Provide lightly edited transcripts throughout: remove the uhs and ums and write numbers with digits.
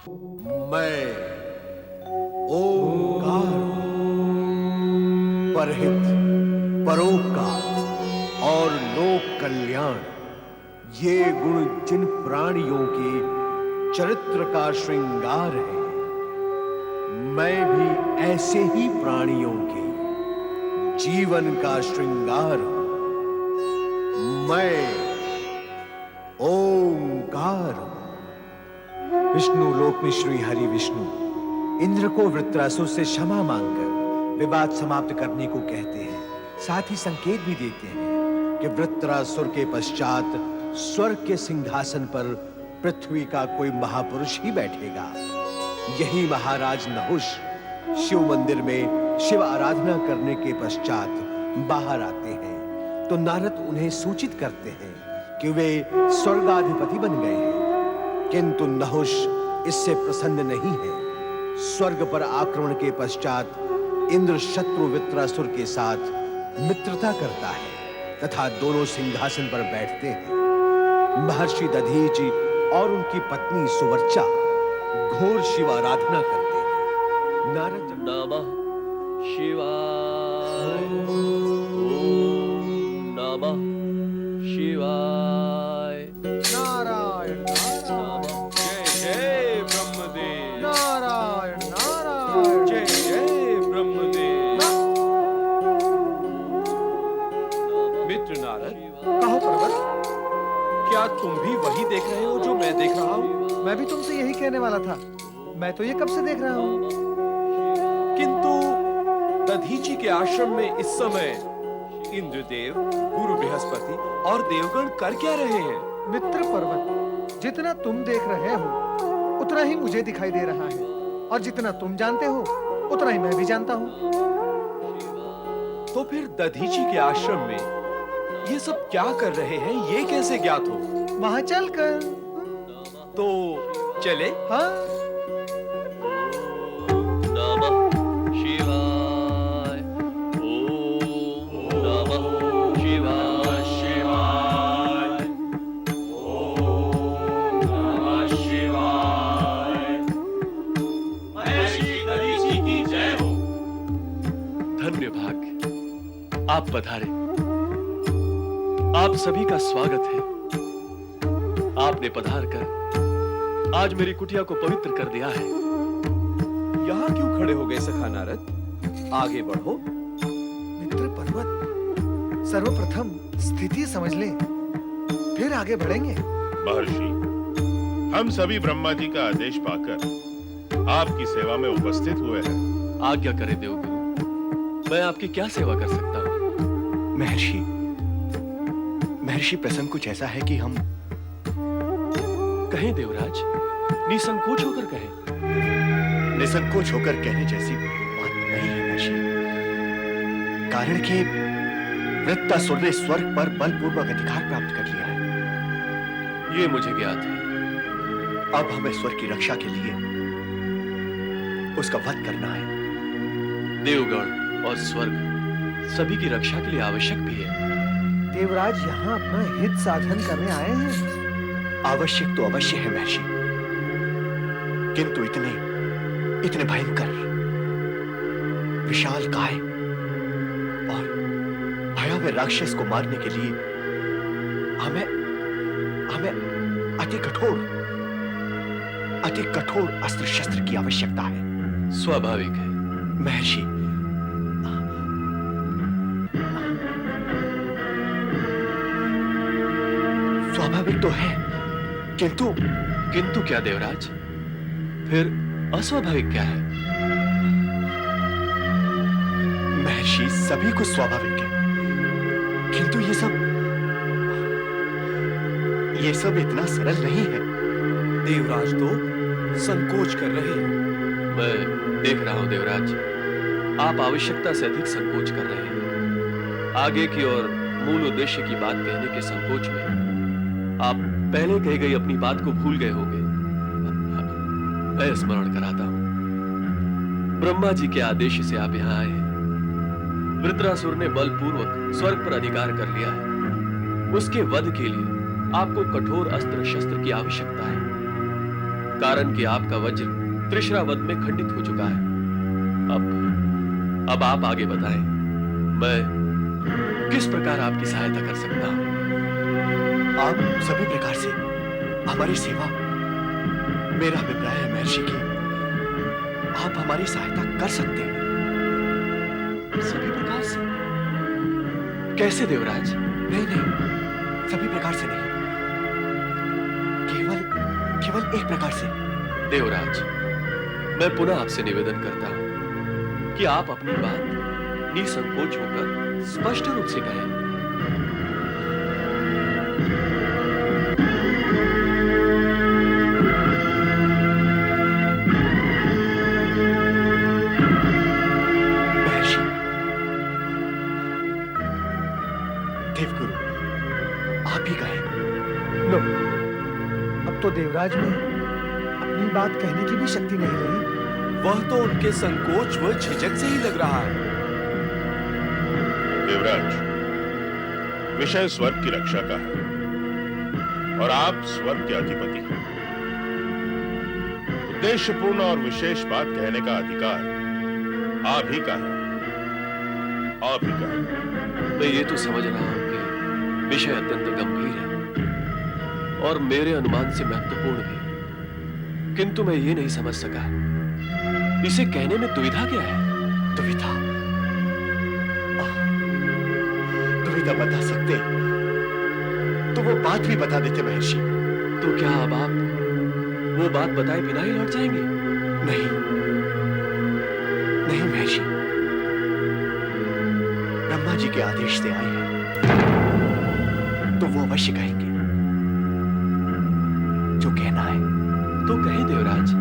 मैं ओंकार, परहित, परोपकार और लोक कल्याण, ये गुण जिन प्राणियों के चरित्र का श्रृंगार है, मैं भी ऐसे ही प्राणियों के जीवन का श्रृंगार हूं। मैं ओंकार हूं। विष्णु लोक में श्री हरि विष्णु इंद्र को वृत्रासुर से क्षमा मांगकर विवाद समाप्त करने को कहते हैं। साथ ही संकेत भी देते हैं कि वृत्रासुर के पश्चात स्वर्ग के सिंहासन पर पृथ्वी का कोई महापुरुष ही बैठेगा। यही महाराज नहुष शिव मंदिर में शिव आराधना करने के पश्चात बाहर आते हैं तो नारद उन्हें सूचित करते हैं कि वे स्वर्गाधिपति बन गए हैं, किंतु नहुष इससे प्रसन्न नहीं है। स्वर्ग पर आक्रमण के पश्चात इंद्र शत्रु वृत्रासुर के साथ मित्रता करता है तथा दोनों सिंहासन पर बैठते हैं। महर्षि दधीचि और उनकी पत्नी सुवर्चा घोर शिव आराधना करते हैं। नारद जब नमः शिवाय, नमः शिवाय। नारायण नारायण, जय जय ब्रह्मदेव, नारायण नारायण, जय जय ब्रह्मदेव। मित्र नारद, कहो पर्वत, क्या तुम भी वही देख रहे हो जो मैं देख रहा हूँ? मैं भी तुमसे यही कहने वाला था। मैं तो ये कब से देख रहा हूँ। किंतु दधीचि के आश्रम में इस समय इंद्रदेव, गुरु बृहस्पति और देवगण कर क्या रहे हैं? मित्र पर्वत, जितना तुम देख रहे हो उतना ही मुझे दिखाई दे रहा है, और जितना तुम जानते हो उतना ही मैं भी जानता हूँ। तो फिर दधीचि के आश्रम में ये सब क्या कर रहे हैं, ये कैसे ज्ञात हो? वहां चल कर। तो चले। हाँ, नमः शिवाय, ओम नमः शिवाय, शिवाय, ओम नमः शिवाय। महर्षि दधीचि की जय हो। धन्य भाग्य, आप पधारे। आप सभी का स्वागत है। आपने पधार कर आज मेरी कुटिया को पवित्र कर दिया है। यहाँ क्यों खड़े हो गए सखा नारद? आगे बढ़ो। मित्र पर्वत, सर्वप्रथम स्थिति समझ ले, फिर आगे बढ़ेंगे। महर्षि, हम सभी ब्रह्मा जी का आदेश पाकर आपकी सेवा में उपस्थित हुए हैं। आज्ञा करें देवगुरु, मैं आपकी क्या सेवा कर सकता हूँ? महर्षि प्रसंग कुछ ऐसा है कि हम कहें देवराज, निसंकोच होकर कहें। निसंकोच होकर कहने जैसी बात नहीं है महर्षि। कारण कि वृत्रासुर ने स्वर्ग पर बलपूर्वक अधिकार प्राप्त कर लिया है। ये मुझे ज्ञात है। अब हमें स्वर्ग की रक्षा के लिए उसका वध करना है। देवगण और स्वर्ग सभी की रक्षा के लिए आवश्यक भी है। देवराज यहाँ अपना हित साधन करने आए हैं। आवश्यक तो अवश्य है महर्षि, किंतु इतने भयंकर, विशाल काय और भयावह राक्षस को मारने के लिए हमें अति कठोर अस्त्र शस्त्र की आवश्यकता है। स्वाभाविक है महर्षि, स्वाभाविक तो है, किंतु क्या देवराज? फिर अस्वाभाविक क्या है? महर्षि, सभी कुछ स्वाभाविक है, किंतु ये सब इतना सरल नहीं है। देवराज तो संकोच कर रहे हैं। मैं देख रहा हूं देवराज, आप आवश्यकता से अधिक संकोच कर रहे हैं। आगे की और मूल उद्देश्य की बात कहने के संकोच में आप पहले कही गई अपनी बात को भूल गए होंगे। मैं स्मरण कराता हूं। ब्रह्मा जी के आदेश से आप यहां आए हैं। वृत्रासुर ने बलपूर्वक स्वर्ग पर अधिकार कर लिया है। उसके वध के लिए आपको कठोर अस्त्र शस्त्र की आवश्यकता है। कारण कि आपका वज्र त्रिशरावत में खंडित हो चुका है। अब आप आगे बताएं, मैं किस प्रकार आपकी सहायता कर सकता हूं? आप सभी प्रकार से हमारी सेवा, मेरा अभिप्राय है महर्षि की आप हमारी सहायता कर सकते हैं। सभी प्रकार से? कैसे देवराज? नहीं नहीं, सभी प्रकार से नहीं, केवल एक प्रकार से। देवराज, मैं पुनः आपसे निवेदन करता हूं कि आप अपनी बात निसंकोच होकर स्पष्ट रूप से कहें। महर्षि, देवगुरु, आप ही कहें। लो, अब तो देवराज में अपनी बात कहने की भी शक्ति नहीं रही। वह तो उनके संकोच व झिझक से ही लग रहा है। देवराज, विषय स्वर्ग की रक्षा का है और आप स्वर्ग के अधिपति हैं। उद्देश्यपूर्ण और विशेष बात कहने का अधिकार आप ही का है, आप ही का है। मैं ये तो समझ रहा हूं कि विषय अत्यंत गंभीर है और मेरे अनुमान से महत्वपूर्ण भी, किंतु मैं ये नहीं समझ सका इसे कहने में दुविधा क्या है? दुविधा? दुविधा बता सकते तो वो बात भी बता देते महर्षि। तो क्या अब आप वो बात बताए बिना ही लौट जाएंगे? नहीं नहीं महर्षि, ब्रह्मा जी के आदेश से आए हैं तो वो अवश्य कहेंगे जो कहना है। तो कहें देवराज।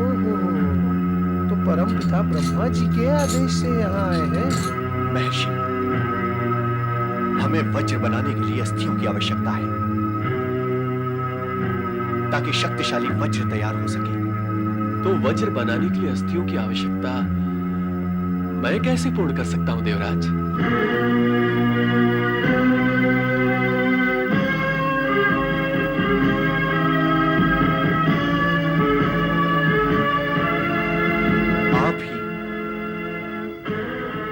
ओहो, तो परम पिता ब्रह्मा जी के आदेश से यहाँ आए हैं। महर्षि, हमें वज्र बनाने के लिए अस्थियों की आवश्यकता है ताकि शक्तिशाली वज्र तैयार हो सके। तो वज्र बनाने के लिए अस्थियों की आवश्यकता मैं कैसे पूर्ण कर सकता हूं देवराज? आप ही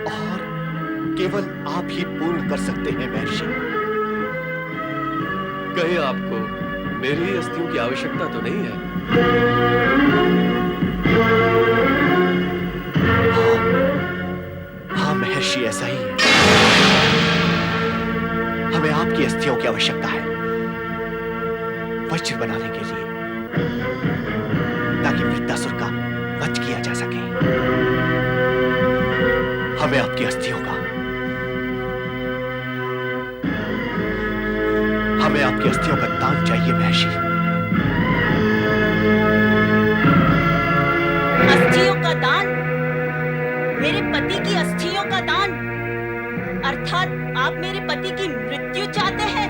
और केवल आप ही पूर्ण कर सकते हैं महर्षि। कहीं आपको मेरी ही अस्थियों की आवश्यकता तो नहीं है? हाँ महर्षि, ऐसा ही है। हमें आपकी अस्थियों की आवश्यकता है वज्र बनाने के लिए, ताकि वृत्तासुर का वध किया जा सके। हमें आपकी अस्थियों का दान चाहिए महर्षि। अस्थियों का दान? मेरे पति की अस्थियों का दान? अर्थात आप मेरे पति की मृत्यु चाहते हैं?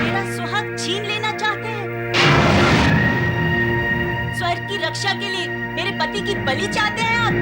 मेरा सुहाग छीन लेना चाहते हैं? स्वर्ग की रक्षा के लिए मेरे पति की बलि चाहते हैं आप?